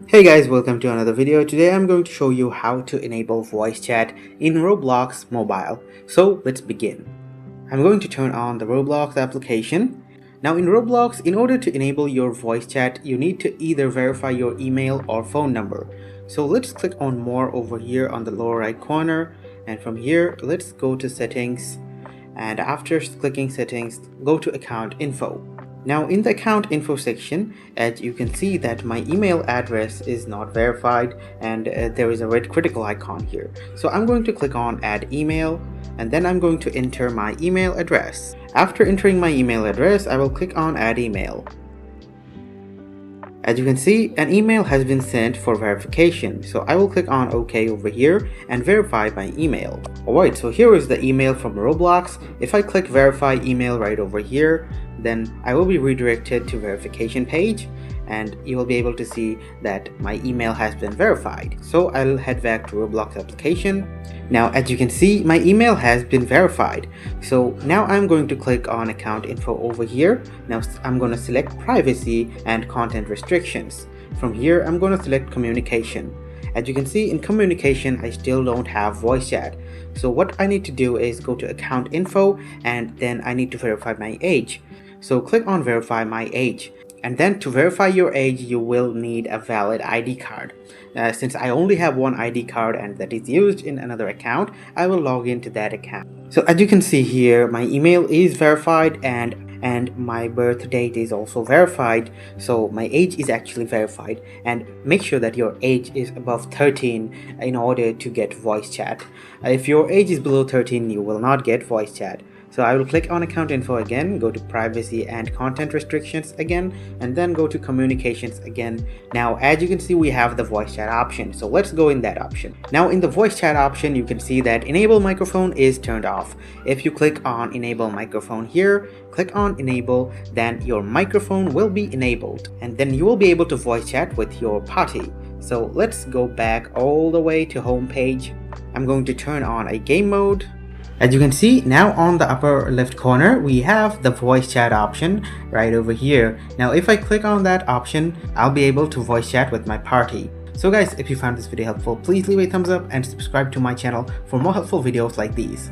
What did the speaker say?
Hey guys, welcome to another video. Today I'm going to show you how to enable voice chat in Roblox mobile. So let's begin. I'm going to turn on the Roblox application. Now in Roblox, in order to enable your voice chat, you need to either verify your email or phone number. So let's click on more over here on the lower right corner, and from here let's go to settings, and after clicking settings, go to account info. Now in the account info section, as you can see that my email address is not verified, and there is a red critical icon here. So I'm going to click on add email, and then I'm going to enter my email address. After entering my email address, I will click on add email. As you can see, an email has been sent for verification, so I will click on OK over here and verify my email. Alright, so here is the email from Roblox. If I click verify email right over here, then I will be redirected to verification page, and you will be able to see that my email has been verified. So I'll head back to Roblox application. Now as you can see, my email has been verified. So now I'm going to click on account info over here. Now I'm going to select privacy and content restrictions. From here I'm going to select communication. As you can see, in communication I still don't have voice chat. So what I need to do is go to account info, and then I need to verify my age. So click on verify my age, and then to verify your age you will need a valid ID card. Since I only have one ID card and that is used in another account, I will log into that account. So as you can see here, my email is verified and my birth date is also verified, so my age is actually verified. And make sure that your age is above 13 in order to get voice chat. If your age is below 13, you will not get voice chat. So I will click on account info again, go to privacy and content restrictions again, and then go to communications again. Now as you can see, we have the voice chat option, so let's go in that option. Now in the voice chat option, you can see that enable microphone is turned off. If you click on enable microphone here, click on enable, then your microphone will be enabled, and then you will be able to voice chat with your party. So let's go back all the way to home page. I'm going to turn on a game mode. As you can see, now on the upper left corner, we have the voice chat option right over here. Now if I click on that option, I'll be able to voice chat with my party. So guys, if you found this video helpful, please leave a thumbs up and subscribe to my channel for more helpful videos like these.